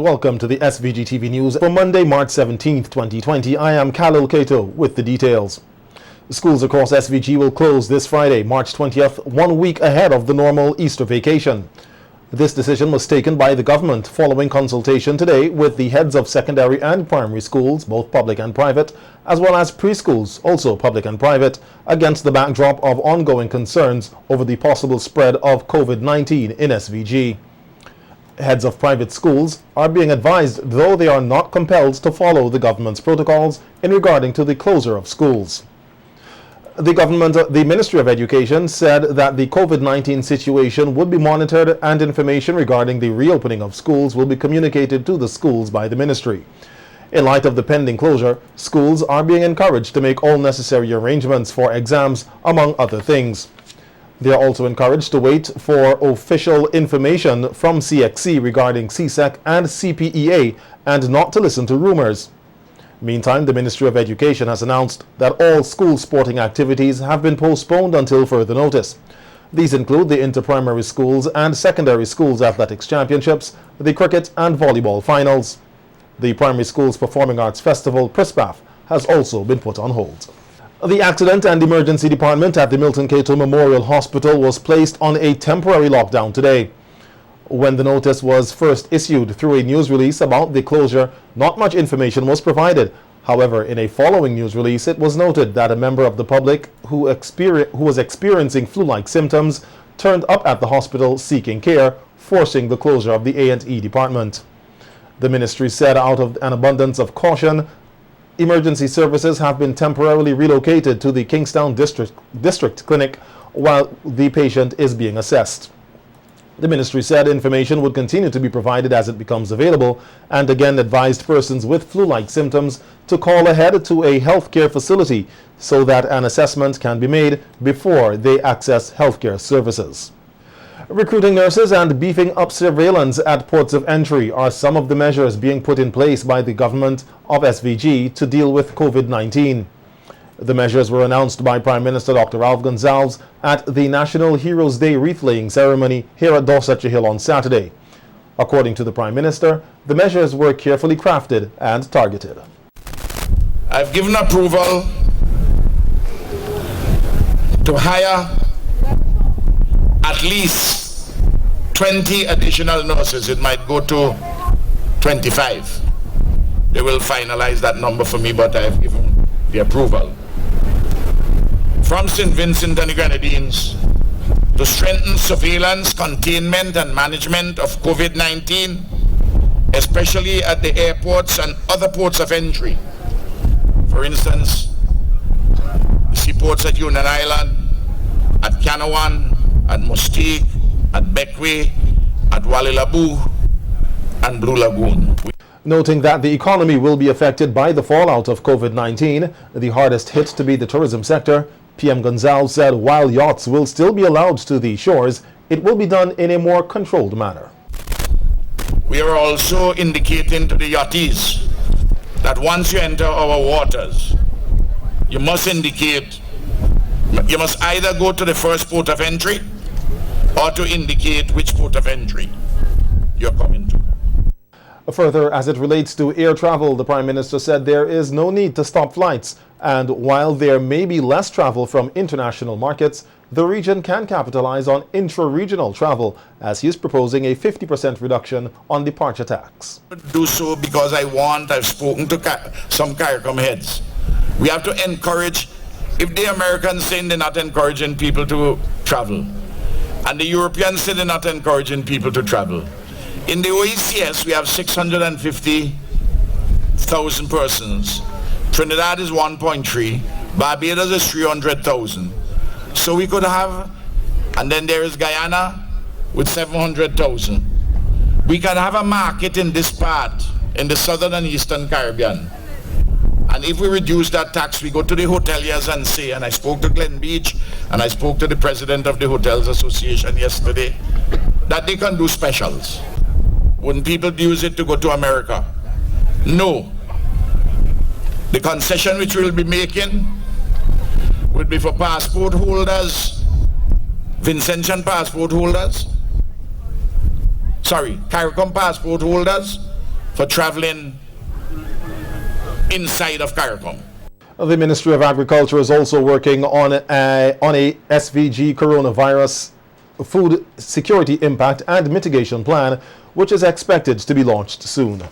welcome to the SVG-TV news for Monday, March 17, 2020. I am Khalil Kato with the details. Schools across SVG will close this Friday, March 20th, 1 week ahead of the normal Easter vacation. This decision was taken by the government following consultation today with the heads of secondary and primary schools, both public and private, as well as preschools, also public and private, against the backdrop of ongoing concerns over the possible spread of COVID-19 in SVG. Heads of private schools are being advised, though they are not compelled to follow the government's protocols in regarding to the closure of schools. The Ministry of Education said that the COVID-19 situation would be monitored and information regarding the reopening of schools will be communicated to the schools by the ministry. In light of the pending closure, schools are being encouraged to make all necessary arrangements for exams, among other things. They are also encouraged to wait for official information from CXC regarding CSEC and CPEA and not to listen to rumors. Meantime, the Ministry of Education has announced that all school sporting activities have been postponed until further notice. These include the inter-primary schools and secondary schools athletics championships, the cricket and volleyball finals. The Primary Schools Performing Arts Festival, PRISPAF, has also been put on hold. The Accident and Emergency Department at the Milton Cato Memorial Hospital was placed on a temporary lockdown today. When the notice was first issued through a news release about the closure, not much information was provided. However, in a following news release, it was noted that a member of the public who was experiencing flu-like symptoms turned up at the hospital seeking care, forcing the closure of the A&E department. The ministry said out of an abundance of caution, emergency services have been temporarily relocated to the Kingstown District Clinic while the patient is being assessed. The ministry said information would continue to be provided as it becomes available and again advised persons with flu-like symptoms to call ahead to a healthcare facility so that an assessment can be made before they access healthcare services. Recruiting nurses and beefing up surveillance at ports of entry are some of the measures being put in place by the government of SVG to deal with COVID-19. The measures were announced by Prime Minister Dr. Ralph Gonsalves at the National Heroes Day wreath-laying ceremony here at Dorsetshire Hill on Saturday. According to the Prime Minister, the measures were carefully crafted and targeted. I've given approval to hire at least 20 additional nurses. It might go to 25. They will finalize that number for me, but I've given the approval. From St. Vincent and the Grenadines to strengthen surveillance, containment and management of COVID-19, especially at the airports and other ports of entry. For instance, the seaports at Union Island, at Canawan, at Mustique, at Beckway, at Walilabu, and Blue Lagoon. Noting that the economy will be affected by the fallout of COVID-19, the hardest hit to be the tourism sector, PM Gonsalves said while yachts will still be allowed to the shores, it will be done in a more controlled manner. We are also indicating to the yachties that once you enter our waters, you must either go to the first port of entry or to indicate which port of entry you're coming to. Further, as it relates to air travel, the Prime Minister said there is no need to stop flights, and while there may be less travel from international markets, the region can capitalize on intra-regional travel, as he is proposing a 50% reduction on departure tax. Do so because I've spoken to some CARICOM heads. We have to encourage, if the Americans say they're not encouraging people to travel, and the Europeans say they're not encouraging people to travel. In the OECS, we have 650,000 persons. Trinidad is 1.3, Barbados is 300,000. So we could have, and then there is Guyana with 700,000. We can have a market in this part, in the southern and eastern Caribbean. And if we reduce that tax, we go to the hoteliers and say, and I spoke to Glen Beach, and I spoke to the president of the Hotels Association yesterday, that they can do specials. Wouldn't people use it to go to America? No. The concession which we'll be making would be for passport holders, Vincentian passport holders, CARICOM passport holders, for traveling inside of CARICOM. The Ministry of Agriculture is also working on a SVG coronavirus food security impact and mitigation plan, which is expected to be launched soon.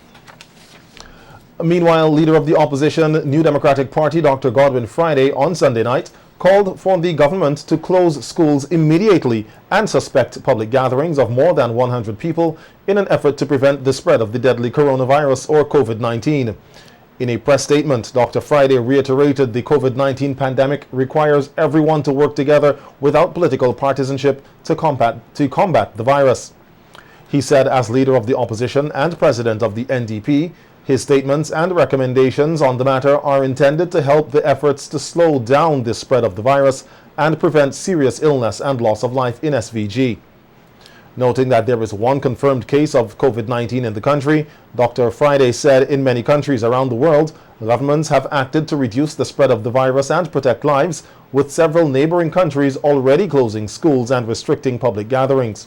Meanwhile, leader of the opposition New Democratic Party, Dr. Godwin Friday, on Sunday night, called for the government to close schools immediately and suspect public gatherings of more than 100 people in an effort to prevent the spread of the deadly coronavirus or COVID-19. In a press statement, Dr. Friday reiterated the COVID-19 pandemic requires everyone to work together without political partisanship to combat the virus. He said, as leader of the opposition and president of the NDP, his statements and recommendations on the matter are intended to help the efforts to slow down the spread of the virus and prevent serious illness and loss of life in SVG. Noting that there is one confirmed case of COVID-19 in the country, Dr. Friday said in many countries around the world, governments have acted to reduce the spread of the virus and protect lives, with several neighboring countries already closing schools and restricting public gatherings.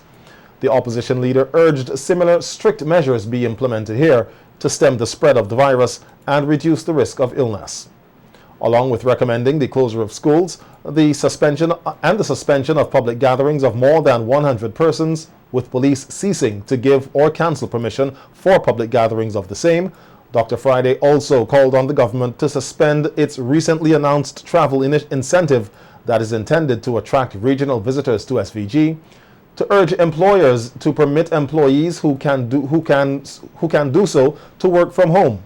The opposition leader urged similar strict measures be implemented here to stem the spread of the virus and reduce the risk of illness. Along with recommending the closure of schools, the suspension of public gatherings of more than 100 persons, with police ceasing to give or cancel permission for public gatherings of the same, Dr. Friday also called on the government to suspend its recently announced travel incentive that is intended to attract regional visitors to SVG, to urge employers to permit employees who can do so to work from home,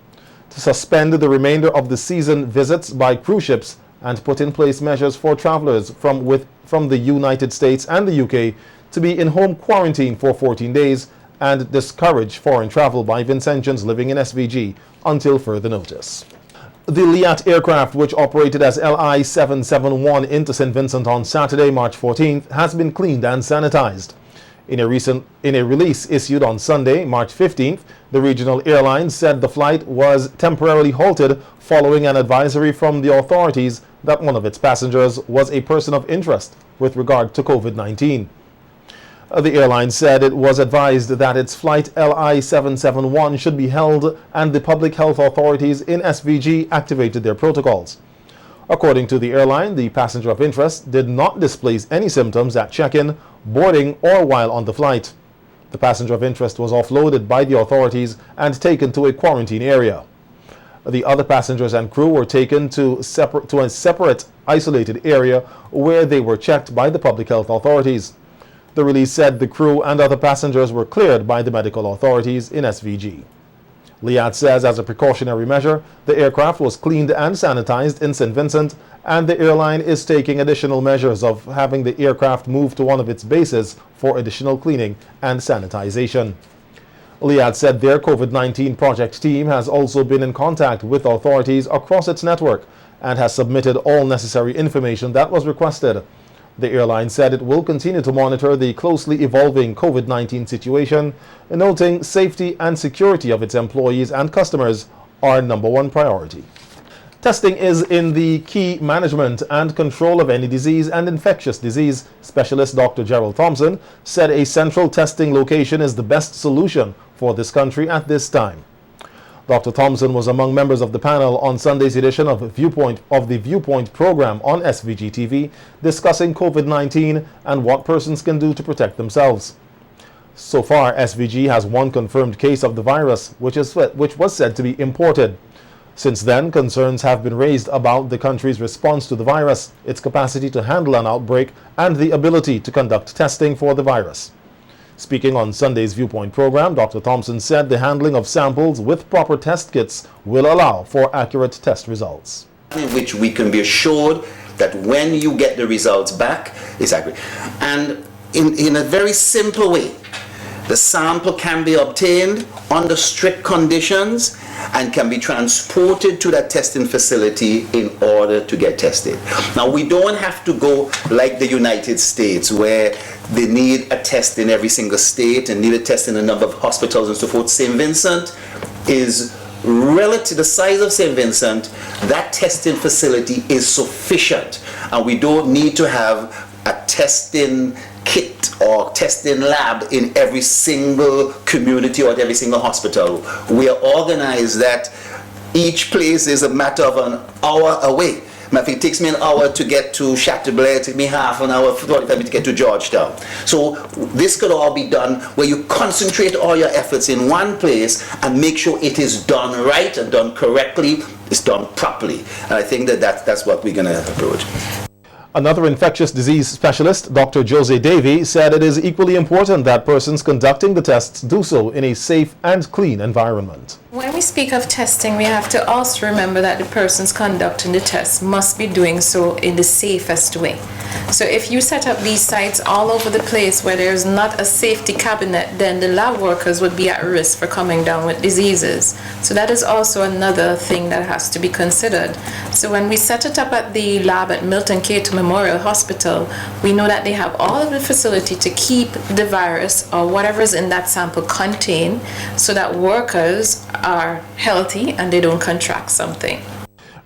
to suspend the remainder of the season visits by cruise ships, and put in place measures for travelers from the United States and the UK to be in home quarantine for 14 days and discourage foreign travel by Vincentians living in SVG until further notice. The Liat aircraft, which operated as LI 771 into St. Vincent on Saturday, March 14th, has been cleaned and sanitized. In a release issued on Sunday, March 15th, the regional airline said the flight was temporarily halted following an advisory from the authorities that one of its passengers was a person of interest with regard to COVID-19. The airline said it was advised that its flight LI 771 should be held, and the public health authorities in SVG activated their protocols. According to the airline, the passenger of interest did not display any symptoms at check-in, boarding, or while on the flight. The passenger of interest was offloaded by the authorities and taken to a quarantine area. The other passengers and crew were taken to a separate, isolated area where they were checked by the public health authorities. The release said the crew and other passengers were cleared by the medical authorities in SVG. Liat says as a precautionary measure, the aircraft was cleaned and sanitized in St. Vincent, and the airline is taking additional measures of having the aircraft moved to one of its bases for additional cleaning and sanitization. Liat said their COVID-19 project team has also been in contact with authorities across its network and has submitted all necessary information that was requested. The airline said it will continue to monitor the closely evolving COVID-19 situation, noting safety and security of its employees and customers are number one priority. Testing is in the key management and control of any disease and infectious disease. Specialist Dr. Gerald Thompson said a central testing location is the best solution for this country at this time. Dr. Thompson was among members of the panel on Sunday's edition of the Viewpoint program on SVG-TV, discussing COVID-19 and what persons can do to protect themselves. So far, SVG has one confirmed case of the virus, which was said to be imported. Since then, concerns have been raised about the country's response to the virus, its capacity to handle an outbreak, and the ability to conduct testing for the virus. Speaking on Sunday's Viewpoint program, Dr. Thompson said the handling of samples with proper test kits will allow for accurate test results. In which we can be assured that when you get the results back, it's accurate. And in a very simple way, the sample can be obtained under strict conditions and can be transported to that testing facility in order to get tested. Now, we don't have to go like the United States, where they need a test in every single state and need a test in a number of hospitals and so forth. St. Vincent is relative to the size of St. Vincent. That testing facility is sufficient, and we don't need to have a testing kit or testing lab in every single community or every single hospital. We are organized that each place is a matter of an hour away. If it takes me an hour to get to Chateaubriand, it takes me half an hour, 45 minutes to get to Georgetown. So this could all be done where you concentrate all your efforts in one place and make sure it is done right and done correctly, it's done properly. And I think that's what we're going to approach. Another infectious disease specialist, Dr. Jose Davy, said it is equally important that persons conducting the tests do so in a safe and clean environment. When we speak of testing, we have to also remember that the persons conducting the tests must be doing so in the safest way. So if you set up these sites all over the place where there's not a safety cabinet, then the lab workers would be at risk for coming down with diseases. So that is also another thing that has to be considered. So when we set it up at the lab at Milton Cato Memorial Hospital, we know that they have all of the facility to keep the virus or whatever is in that sample contained so that workers are healthy and they don't contract something.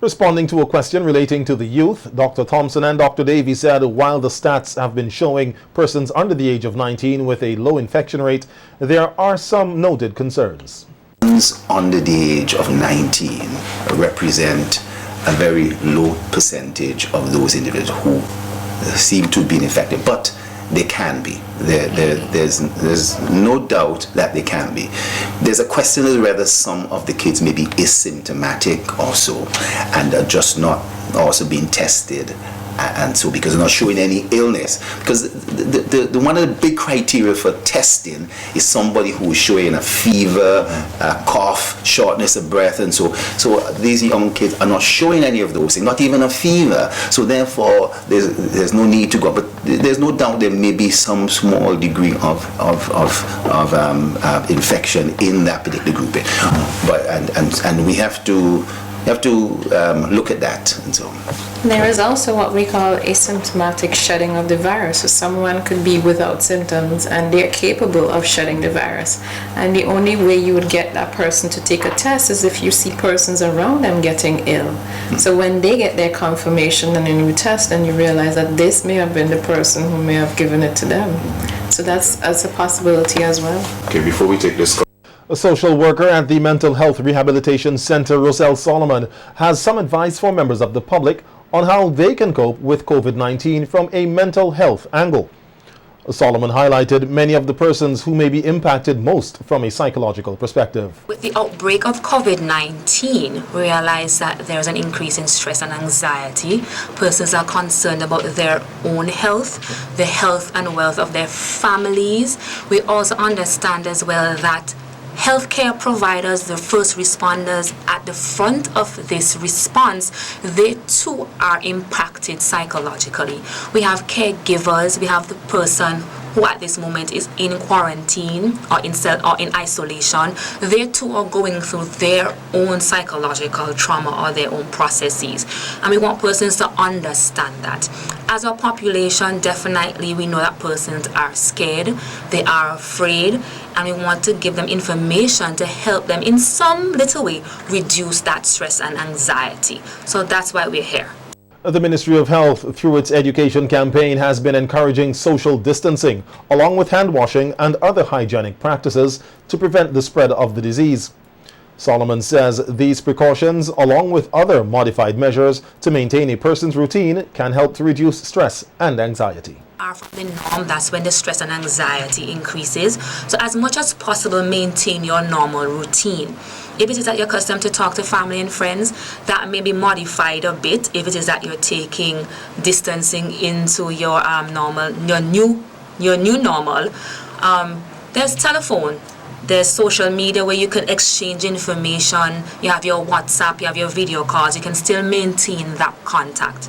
Responding to a question relating to the youth, Dr. Thompson and Dr. Davy said while the stats have been showing persons under the age of 19 with a low infection rate, there are some noted concerns. Under the age of 19 represent a very low percentage of those individuals who seem to be infected, but they can be. There's no doubt that they can be. There's a question as whether some of the kids may be asymptomatic also and are just not also being tested, and so because they're not showing any illness. Because the one of the big criteria for testing is somebody who is showing a fever, a cough, shortness of breath, and so these young kids are not showing any of those things, not even a fever. So therefore, there's no need to go. But there's no doubt there may be some small degree of infection in that particular grouping. But and we have to look at that and so on. There is also what we call asymptomatic shedding of the virus. So someone could be without symptoms and they're capable of shedding the virus. And the only way you would get that person to take a test is if you see persons around them getting ill. So when they get their confirmation and a new test, then you realize that this may have been the person who may have given it to them. So that's a possibility as well. Okay, before we take this. A social worker at the Mental Health Rehabilitation Center, Roselle Solomon, has some advice for members of the public on how they can cope with COVID-19 from a mental health angle. Solomon highlighted many of the persons who may be impacted most from a psychological perspective. With the outbreak of COVID-19, we realize that there's an increase in stress and anxiety. Persons are concerned about their own health, the health and wealth of their families. We also understand as well that healthcare providers, the first responders at the front of this response, they too are impacted psychologically. We have caregivers, we have the person who at this moment is in quarantine or in isolation. They too are going through their own psychological trauma or their own processes. And we want persons to understand that. As a population, definitely we know that persons are scared, they are afraid, and we want to give them information to help them in some little way reduce that stress and anxiety. So that's why we're here. The Ministry of Health, through its education campaign, has been encouraging social distancing, along with hand washing and other hygienic practices to prevent the spread of the disease. Solomon says these precautions, along with other modified measures to maintain a person's routine, can help to reduce stress and anxiety. From the norm, that's when the stress and anxiety increases. So as much as possible, maintain your normal routine. If it is that you're accustomed to talk to family and friends, that may be modified a bit. If it is that you're taking distancing into your new normal, there's telephone. There's social media where you can exchange information. You have your WhatsApp, you have your video calls. You can still maintain that contact.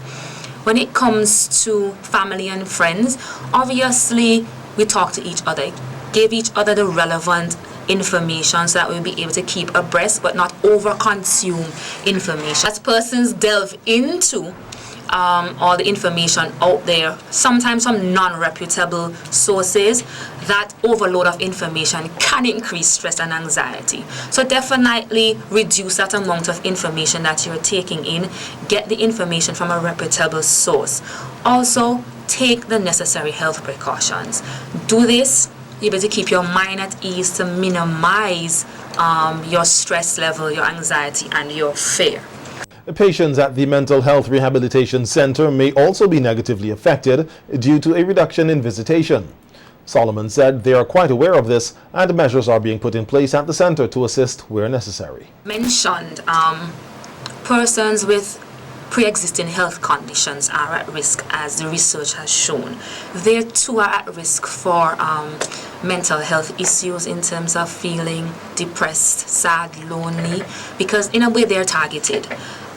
When it comes to family and friends, obviously we talk to each other, give each other the relevant information so that we'll be able to keep abreast but not over-consume information. As persons delve into all the information out there, sometimes from non-reputable sources, that overload of information can increase stress and anxiety. So definitely reduce that amount of information that you're taking in. Get the information from a reputable source. Also, take the necessary health precautions. Do this, you're able to keep your mind at ease to minimize your stress level, your anxiety, and your fear. Patients at the Mental Health Rehabilitation Center may also be negatively affected due to a reduction in visitation. Solomon said they are quite aware of this and measures are being put in place at the center to assist where necessary. Mentioned persons with pre-existing health conditions are at risk, as the research has shown. They too are at risk for mental health issues in terms of feeling depressed, sad, lonely, because in a way they're targeted.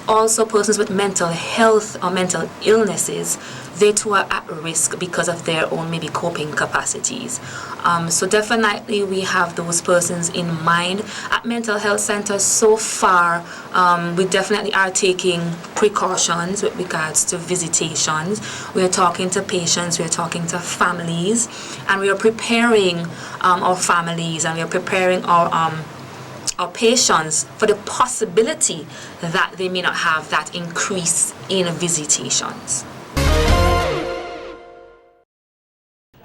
Also, persons with mental health or mental illnesses, they too are at risk because of their own maybe coping capacities. So definitely we have those persons in mind. At mental health centers so far, we definitely are taking precautions with regards to visitations. We are talking to patients, we are talking to families, and we are preparing our families, and we are preparing our patients for the possibility that they may not have that increase in visitations.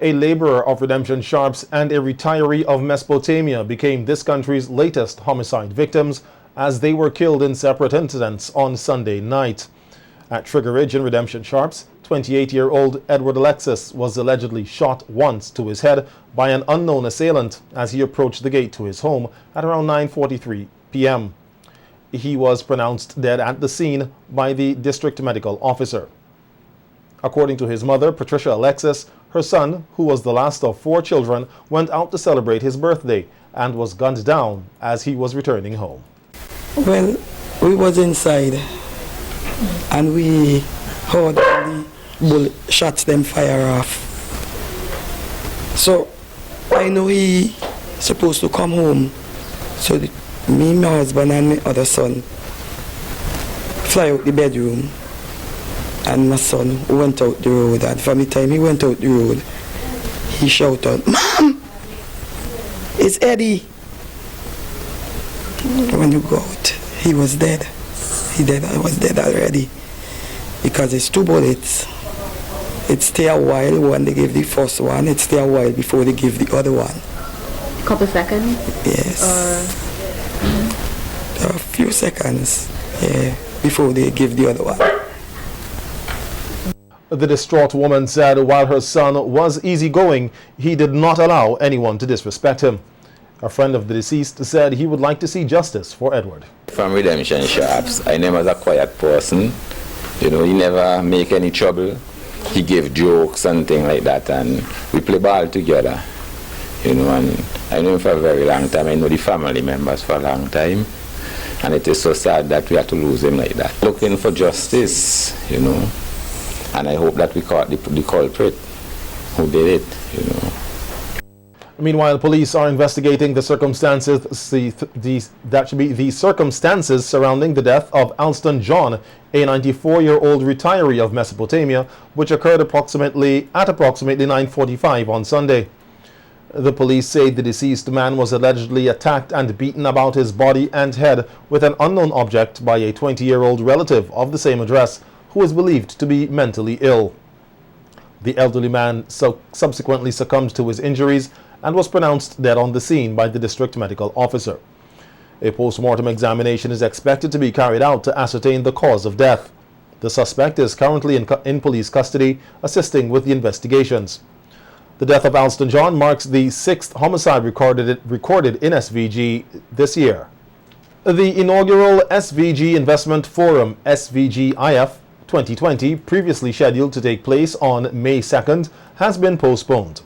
A laborer of Redemption Sharps and a retiree of Mesopotamia became this country's latest homicide victims as they were killed in separate incidents on Sunday night. At Trigger Ridge in Redemption Sharps, 28-year-old Edward Alexis was allegedly shot once to his head by an unknown assailant as he approached the gate to his home at around 9:43 p.m. He was pronounced dead at the scene by the district medical officer. According to his mother, Patricia Alexis, her son, who was the last of 4 children, went out to celebrate his birthday and was gunned down as he was returning home. Well, we was inside and we heard the bullet shots them fire off. So I know he supposed to come home. So me, my husband and my other son fly out the bedroom, and my son went out the road, and from the time he went out the road, he shouted, "Mom, it's Eddie." When you go out, he was dead. I was dead already, because it's 2 bullets. It stay a while when they give the first one, it stay a while before they give the other one. Couple seconds? Yes. A few seconds, yeah, before they give the other one. The distraught woman said while her son was easygoing, he did not allow anyone to disrespect him. A friend of the deceased said he would like to see justice for Edward. From Redemption Sharps, I never was a quiet person. You know, he never make any trouble. He gave jokes and things like that, and we play ball together. You know, and I know him for a very long time. I know the family members for a long time. And it is so sad that we had to lose him like that. Looking for justice, you know. And I hope that we caught the culprit who did it, you know. Meanwhile, police are investigating the circumstances surrounding the death of Alston John, a 94-year-old retiree of Mesopotamia, which occurred at approximately 9:45 on Sunday. The police say the deceased man was allegedly attacked and beaten about his body and head with an unknown object by a 20-year-old relative of the same address, who is believed to be mentally ill. The elderly man subsequently succumbed to his injuries and was pronounced dead on the scene by the district medical officer. A post-mortem examination is expected to be carried out to ascertain the cause of death. The suspect is currently in police custody, assisting with the investigations. The death of Alston John marks the 6th homicide recorded in SVG this year. The inaugural SVG Investment Forum, SVG-IF 2020, previously scheduled to take place on May 2nd, has been postponed.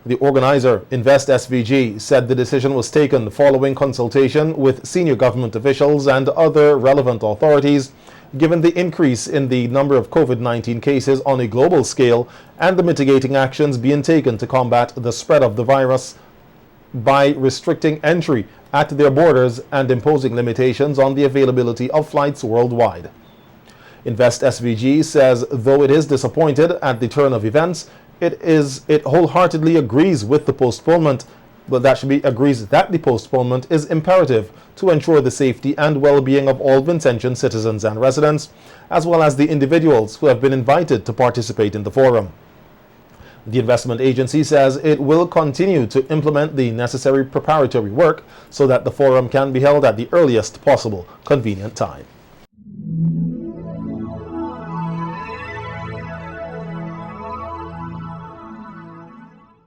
The organizer, Invest SVG, said the decision was taken following consultation with senior government officials and other relevant authorities, given the increase in the number of COVID-19 cases on a global scale and the mitigating actions being taken to combat the spread of the virus by restricting entry at their borders and imposing limitations on the availability of flights worldwide. Invest SVG says though it is disappointed at the turn of events, it wholeheartedly agrees with the postponement, but agrees that the postponement is imperative to ensure the safety and well-being of all Vincentian citizens and residents, as well as the individuals who have been invited to participate in the forum. The investment agency says it will continue to implement the necessary preparatory work so that the forum can be held at the earliest possible convenient time.